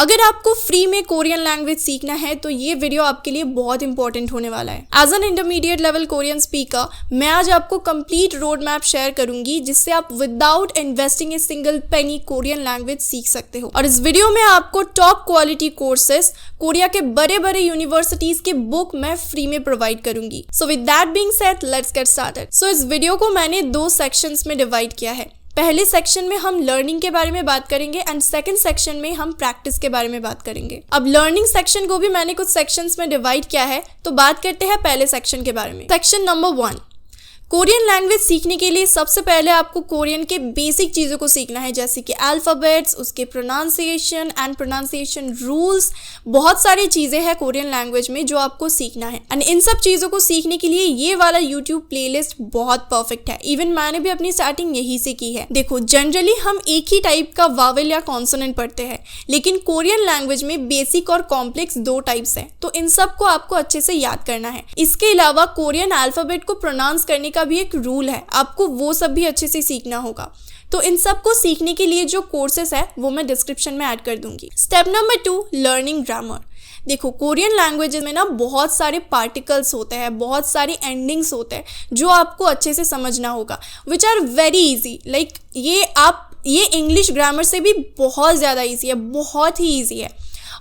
अगर आपको फ्री में कोरियन लैंग्वेज सीखना है तो ये वीडियो आपके लिए बहुत इंपॉर्टेंट होने वाला है। As an intermediate level Korean speaker मैं आज आपको कंप्लीट रोड मैप शेयर करूंगी जिससे आप without investing a single penny Korean language सीख सकते हो। और इस वीडियो में आपको टॉप क्वालिटी कोर्सेस कोरिया के बड़े बड़े यूनिवर्सिटीज के बुक मैं फ्री में प्रोवाइड करूंगी। So with that being said let's get started. So इस वीडियो को मैंने 2 सेक्शंस में डिवाइड किया है। पहले सेक्शन में हम लर्निंग के बारे में बात करेंगे एंड सेकंड सेक्शन में हम प्रैक्टिस के बारे में बात करेंगे। अब लर्निंग सेक्शन को भी मैंने कुछ सेक्शंस में डिवाइड किया है, तो बात करते हैं पहले सेक्शन के बारे में। सेक्शन नंबर 1, कोरियन लैंग्वेज सीखने के लिए सबसे पहले आपको कोरियन के बेसिक चीज़ों को सीखना है, जैसे कि अल्फ़ाबेट्स, उसके प्रोनाउंसिएशन एंड प्रोनाउंसिएशन रूल्स। बहुत सारी चीज़ें हैं कोरियन लैंग्वेज में जो आपको सीखना है एंड इन सब चीज़ों को सीखने के लिए ये वाला यूट्यूब प्लेलिस्ट बहुत परफेक्ट है। इवन मैंने भी अपनी स्टार्टिंग यही से की है। देखो, जनरली हम एक ही टाइप का वावेल या कॉन्सोनेंट पढ़ते हैं, लेकिन कोरियन लैंग्वेज में बेसिक और कॉम्प्लेक्स 2 टाइप्स हैं, तो इन सब को आपको अच्छे से याद करना है। इसके अलावा कोरियन अल्फ़ाबेट को प्रोनाउंस करने का भी एक रूल है, आपको वो सब भी अच्छे से सीखना होगा। तो इन सब को सीखने के लिए जो कोर्सेस है वो मैं डिस्क्रिप्शन में ऐड कर दूंगी। Step number 2, learning grammar. देखो, कोरियन लैंग्वेजेस में ना बहुत सारे पार्टिकल्स होते हैं, बहुत सारे एंडिंग्स होते हैं जो आपको अच्छे से समझना होगा, which are very easy. Like ये इंग्लिश ग्रामर से भी बहुत ज़्यादा ईजी है, बहुत ही ईजी है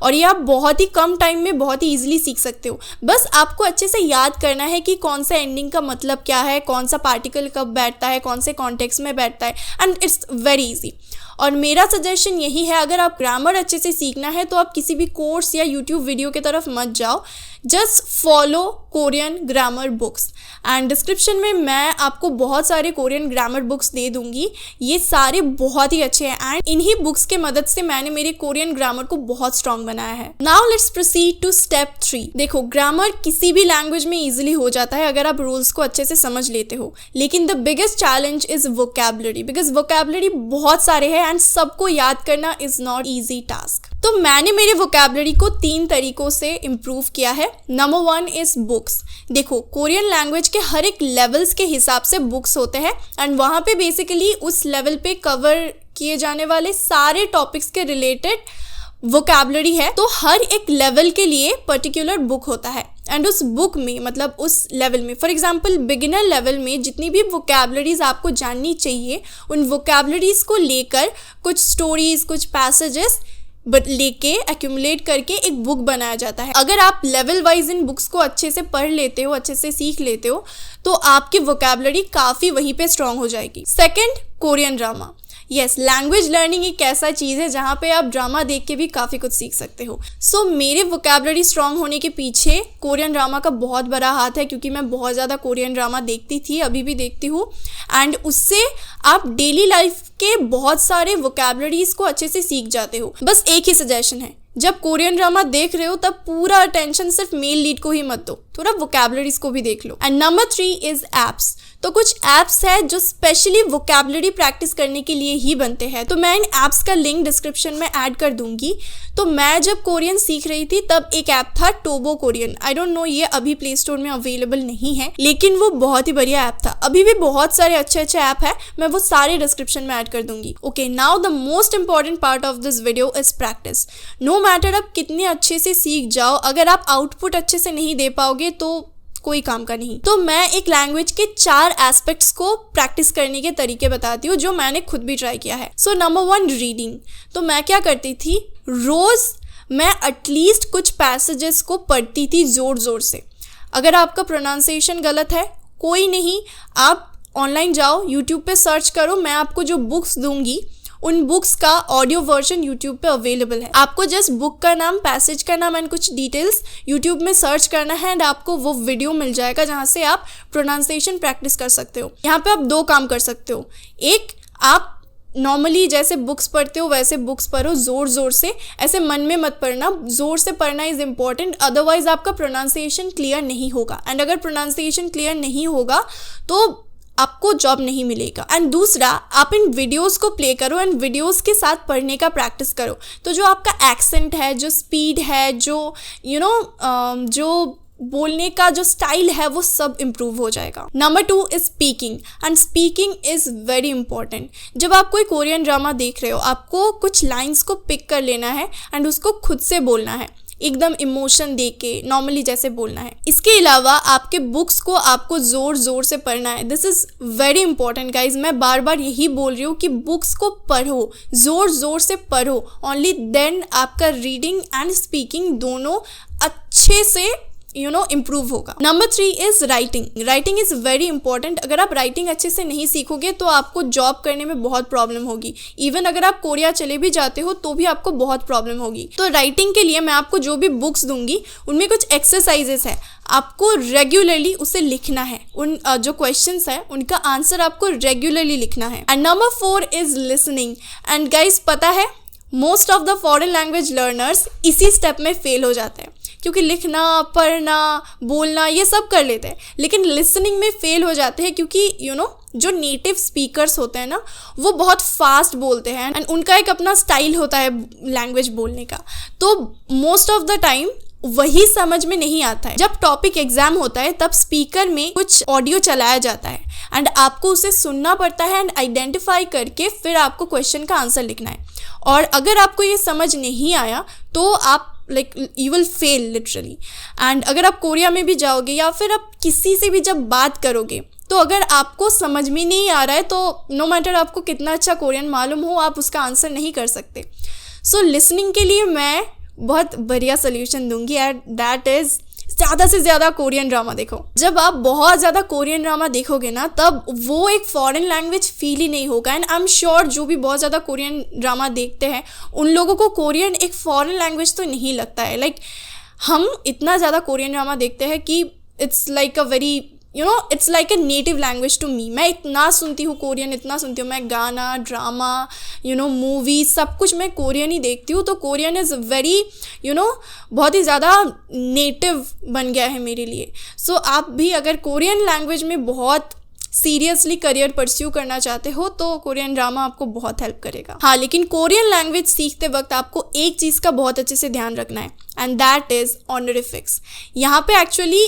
और ये आप बहुत ही कम टाइम में बहुत ही ईजिली सीख सकते हो। बस आपको अच्छे से याद करना है कि कौन सा एंडिंग का मतलब क्या है, कौन सा पार्टिकल कब बैठता है, कौन से कॉन्टेक्स्ट में बैठता है, एंड इट्स वेरी इजी। और मेरा सजेशन यही है, अगर आप ग्रामर अच्छे से सीखना है तो आप किसी भी कोर्स या यूट्यूब वीडियो की तरफ मत जाओ, just follow Korean grammar books. And description में मैं आपको बहुत सारे कोरियन ग्रामर बुक्स दे दूंगी, ये सारे बहुत ही अच्छे हैं एंड इन्हीं बुक्स के मदद से मैंने मेरे कोरियन ग्रामर को बहुत स्ट्रॉन्ग बनाया है। Now let's proceed to step 3। देखो, ग्रामर किसी भी लैंग्वेज में इजीली हो जाता है अगर आप रूल्स को अच्छे से समझ लेते हो, लेकिन the biggest challenge is vocabulary, because vocabulary बहुत सारे हैं एंड सबको याद करना इज नॉट ईजी टास्क। तो मैंने मेरे वोकैबुलरी को 3 तरीकों से इम्प्रूव किया है। Number 1 is books. देखो, कोरियन लैंग्वेज के हर एक लेवल्स के हिसाब से बुक्स होते हैं एंड वहाँ पे बेसिकली उस लेवल पे कवर किए जाने वाले सारे टॉपिक्स के रिलेटेड वोकैबुलरी है। तो हर एक लेवल के लिए पर्टिकुलर बुक होता है एंड उस बुक में, मतलब उस लेवल में, फॉर एग्जांपल बिगिनर लेवल में जितनी भी वोकैबुलरीज आपको जाननी चाहिए, उन वोकैबुलरीज को लेकर कुछ स्टोरीज, कुछ पैसेजेस लेके एक्यूमुलेट करके एक बुक बनाया जाता है। अगर आप लेवल वाइज इन बुक्स को अच्छे से पढ़ लेते हो, अच्छे से सीख लेते हो, तो आपकी वोकैबुलरी काफ़ी वहीं पे स्ट्रांग हो जाएगी। Second, Korean drama. Yes, language learning एक ऐसा चीज़ है जहाँ पे आप ड्रामा देख के भी काफ़ी कुछ सीख सकते हो। सो मेरे वोकैबुलरी स्ट्रांग होने के पीछे कोरियन ड्रामा का बहुत बड़ा हाथ है, क्योंकि मैं बहुत ज़्यादा कोरियन ड्रामा देखती थी, अभी भी देखती हूँ एंड उससे आप डेली लाइफ के बहुत सारे वोकैबुलरीज को अच्छे से सीख जाते हो। बस एक ही सजेशन है, जब कोरियन ड्रामा देख रहे हो तब पूरा अटेंशन सिर्फ मेल लीड को ही मत दो, थोड़ा वोकैबुलरीज को भी देख लो। And number 3 is apps. तो कुछ ऐप्स है जो स्पेशली वोकैबुलरी प्रैक्टिस करने के लिए ही बनते हैं, तो मैं इन ऐप्स का लिंक डिस्क्रिप्शन में ऐड कर दूंगी। तो मैं जब कोरियन सीख रही थी तब एक ऐप था टोबो कोरियन। आई डोंट नो, ये अभी प्ले स्टोर में अवेलेबल नहीं है, लेकिन वो बहुत ही बढ़िया ऐप था। अभी भी बहुत सारे अच्छे अच्छे ऐप है, मैं वो सारे डिस्क्रिप्शन में ऐड कर दूंगी। Okay, now the most important part of this video is practice. No matter आप कितने अच्छे से सीख जाओ, अगर आप आउटपुट अच्छे से नहीं दे पाओगे तो कोई काम का नहीं। तो मैं एक लैंग्वेज के 4 एस्पेक्ट्स को प्रैक्टिस करने के तरीके बताती हूँ जो मैंने खुद भी ट्राई किया है। So number 1, reading. तो मैं क्या करती थी, रोज मैं एटलीस्ट कुछ पैसेजेस को पढ़ती थी जोर जोर से। अगर आपका प्रोनाउंसिएशन गलत है, कोई नहीं, आप ऑनलाइन जाओ, यूट्यूब पे सर्च करो, मैं आपको जो बुक्स दूंगी उन बुक्स का ऑडियो वर्जन यूट्यूब पे अवेलेबल है। आपको जस्ट बुक का नाम, पैसेज का नाम एंड कुछ डिटेल्स यूट्यूब में सर्च करना है एंड आपको वो वीडियो मिल जाएगा जहाँ से आप प्रोनाउंसिएशन प्रैक्टिस कर सकते हो। यहाँ पे आप 2 काम कर सकते हो। एक, आप नॉर्मली जैसे बुक्स पढ़ते हो वैसे बुक्स पढ़ो जोर जोर से, ऐसे मन में मत पढ़ना, जोर से पढ़ना इज इम्पॉर्टेंट, अदरवाइज आपका प्रोनाउंसिएशन क्लियर नहीं होगा एंड अगर प्रोनाउंसिएशन क्लियर नहीं होगा तो आपको जॉब नहीं मिलेगा। एंड दूसरा, आप इन वीडियोस को प्ले करो एंड वीडियोस के साथ पढ़ने का प्रैक्टिस करो। तो जो आपका एक्सेंट है, जो स्पीड है, जो जो बोलने का जो स्टाइल है वो सब इम्प्रूव हो जाएगा। Number 2 is speaking, and speaking is very important. जब आप कोई कोरियन ड्रामा देख रहे हो, आपको कुछ लाइंस को पिक कर लेना है एंड उसको खुद से बोलना है, एकदम इमोशन दे के नॉर्मली जैसे बोलना है। इसके अलावा आपके बुक्स को आपको ज़ोर ज़ोर से पढ़ना है। This is very important guys. मैं बार बार यही बोल रही हूँ कि बुक्स को पढ़ो, ज़ोर ज़ोर से पढ़ो। ओनली देन आपका रीडिंग एंड स्पीकिंग दोनों अच्छे से इम्प्रूव होगा। Number 3 is writing. Writing is very important. अगर आप राइटिंग अच्छे से नहीं सीखोगे तो आपको जॉब करने में बहुत प्रॉब्लम होगी। इवन अगर आप कोरिया चले भी जाते हो तो भी आपको बहुत प्रॉब्लम होगी। तो राइटिंग के लिए मैं आपको जो भी बुक्स दूंगी उनमें कुछ एक्सरसाइजेस है, आपको रेगुलरली उसे लिखना है। उन जो क्वेश्चंस है उनका आंसर आपको रेगुलरली लिखना है। And number 4 is listening. And guys पता है most of the foreign language learners इसी स्टेप में फेल हो जाते हैं, क्योंकि लिखना, पढ़ना, बोलना ये सब कर लेते हैं, लेकिन लिसनिंग में फेल हो जाते हैं क्योंकि जो नेटिव स्पीकर्स होते हैं ना वो बहुत फास्ट बोलते हैं एंड उनका एक अपना स्टाइल होता है लैंग्वेज बोलने का। तो मोस्ट ऑफ द टाइम वही समझ में नहीं आता है। जब टॉपिक एग्जाम होता है तब स्पीकर में कुछ ऑडियो चलाया जाता है एंड आपको उसे सुनना पड़ता है एंड आइडेंटिफाई करके फिर आपको क्वेश्चन का आंसर लिखना है। और अगर आपको ये समझ नहीं आया तो आप you will fail literally. And अगर आप कोरिया में भी जाओगे या फिर आप किसी से भी जब बात करोगे तो अगर आपको समझ में नहीं आ रहा है तो नो मैटर आपको कितना अच्छा कोरियन मालूम हो, आप उसका आंसर नहीं कर सकते। सो लिसनिंग के लिए मैं बहुत बढ़िया सोल्यूशन दूंगी एंड दैट इज़ ज़्यादा से ज़्यादा कोरियन ड्रामा देखो। जब आप बहुत ज़्यादा कोरियन ड्रामा देखोगे ना तब वो एक फॉरेन लैंग्वेज फील ही नहीं होगा। एंड आई एम श्योर जो भी बहुत ज़्यादा कोरियन ड्रामा देखते हैं उन लोगों को कोरियन एक फॉरेन लैंग्वेज तो नहीं लगता है। लाइक हम इतना ज़्यादा कोरियन ड्रामा देखते हैं कि it's like a very it's like a native language to me. मैं इतना सुनती हूँ कोरियन, इतना सुनती हूँ मैं, गाना, ड्रामा, मूवी, सब कुछ मैं कोरियन ही देखती हूँ। तो कोरियन इज़ वेरी बहुत ही ज़्यादा नेटिव बन गया है मेरे लिए। सो आप भी अगर कोरियन लैंग्वेज में बहुत सीरियसली करियर परस्यू करना चाहते हो तो कोरियन ड्रामा आपको बहुत हेल्प करेगा। हाँ, लेकिन कोरियन लैंग्वेज सीखते वक्त आपको एक चीज़ का बहुत अच्छे से ध्यान रखना है एंड दैट इज़ ऑनरिफिक्स। यहाँ पे एक्चुअली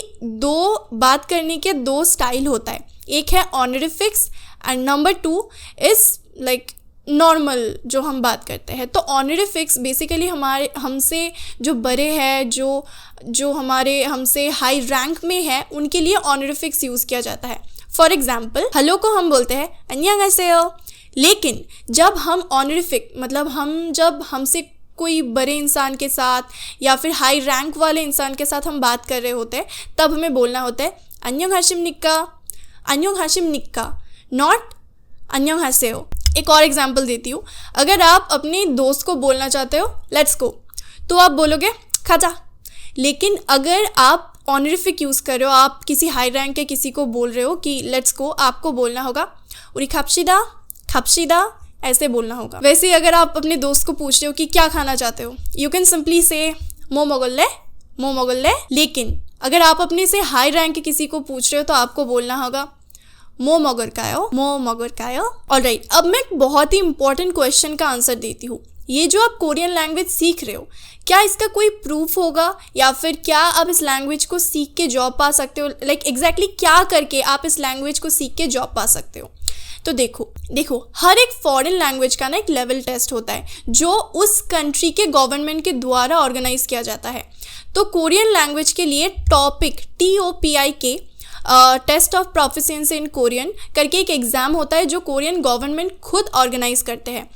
बात करने के दो स्टाइल होता है, एक है honorifics and number 2 is like normal जो हम बात करते हैं। तो ऑनरिफिक्स बेसिकली हमसे जो बड़े हैं, जो हमारे हमसे हाई रैंक में है, उनके लिए ऑनरिफिक्स यूज़ किया जाता है। फॉर एग्जाम्पल हेलो को हम बोलते हैं अन्यंगसेयो, लेकिन जब हम ऑनरिफिक मतलब जब हमसे कोई बड़े इंसान के साथ या फिर हाई रैंक वाले इंसान के साथ हम बात कर रहे होते हैं तब हमें बोलना होता है अन्यंगहाशिमनिक्का, अन्यंगहाशिमनिक्का, नॉट अन्यंगहासेयो। एक और एग्जाम्पल देती हूँ, अगर आप अपने दोस्त को बोलना चाहते हो लेट्स गो तो आप बोलोगे खाजा। लेकिन अगर आप ऑनरिफिक यूज़ कर रहे हो, आप किसी हाई रैंक के किसी को बोल रहे हो कि लेट्स गो, आपको बोलना होगा उरी खापशिदा, खापशिदा, ऐसे बोलना होगा। वैसे अगर आप अपने दोस्त को पूछ रहे हो कि क्या खाना चाहते हो, यू कैन सिंपली से मो मोगल्ले, मो मोगल्ले। लेकिन अगर आप अपने से हाई रैंक के किसी को पूछ रहे हो तो आपको बोलना होगा मो मगर कायो, मो मगर कायो। ऑलराइट, अब मैं एक बहुत ही इंपॉर्टेंट क्वेश्चन का आंसर देती हूँ। ये जो आप कोरियन लैंग्वेज सीख रहे हो, क्या इसका कोई प्रूफ होगा या फिर क्या आप इस लैंग्वेज को सीख के जॉब पा सकते हो? लाइक एग्जैक्टली क्या करके आप इस लैंग्वेज को सीख के जॉब पा सकते हो? तो देखो हर एक फॉरेन लैंग्वेज का ना एक लेवल टेस्ट होता है जो उस कंट्री के गवर्नमेंट के द्वारा ऑर्गेनाइज किया जाता है। तो कोरियन लैंग्वेज के लिए topic TOPIK test of proficiency in Korean करके एक एग्ज़ाम होता है जो कोरियन गवर्नमेंट खुद ऑर्गेनाइज करते हैं।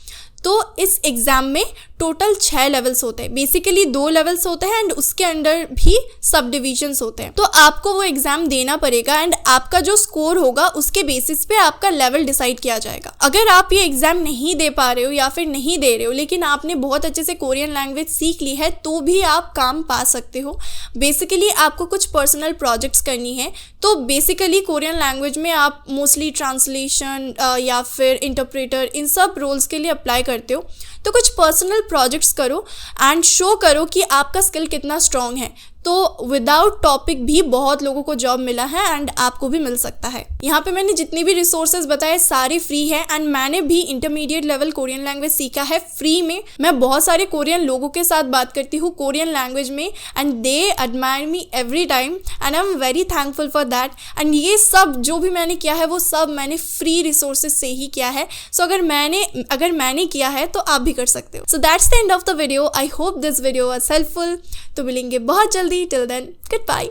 तो इस एग्ज़ाम में टोटल 6 लेवल्स होते हैं। बेसिकली 2 लेवल्स होते हैं एंड उसके अंडर भी सब डिविजन्स होते हैं। तो आपको वो एग्ज़ाम देना पड़ेगा एंड आपका जो स्कोर होगा उसके बेसिस पे आपका लेवल डिसाइड किया जाएगा। अगर आप ये एग्ज़ाम नहीं दे पा रहे हो या फिर नहीं दे रहे हो लेकिन आपने बहुत अच्छे से कोरियन लैंग्वेज सीख ली है तो भी आप काम पा सकते हो। बेसिकली आपको कुछ पर्सनल प्रोजेक्ट्स करनी है। तो बेसिकली कोरियन लैंग्वेज में आप मोस्टली ट्रांसलेशन या फिर इंटरप्रेटर इन सब रोल्स के लिए अप्लाई करते हो। तो कुछ पर्सनल प्रोजेक्ट्स करो एंड शो करो कि आपका स्किल कितना स्ट्रॉन्ग है। तो विदाउट टॉपिक भी बहुत लोगों को जॉब मिला है एंड आपको भी मिल सकता है। यहाँ पे मैंने जितनी भी रिसोर्सेज बताए सारे फ्री है एंड मैंने भी इंटरमीडिएट लेवल कोरियन लैंग्वेज सीखा है फ्री में। मैं बहुत सारे कोरियन लोगों के साथ बात करती हूँ कोरियन लैंग्वेज में and they admire me every time and I am very thankful for that. And ये सब जो भी मैंने किया है वो सब मैंने फ्री रिसोर्सेज से ही किया है। सो अगर मैंने किया है तो आप भी कर सकते हो। So that's the end of the video. I hope this video was helpful. तो मिलेंगे बहुत जल्दी। Till then good bye.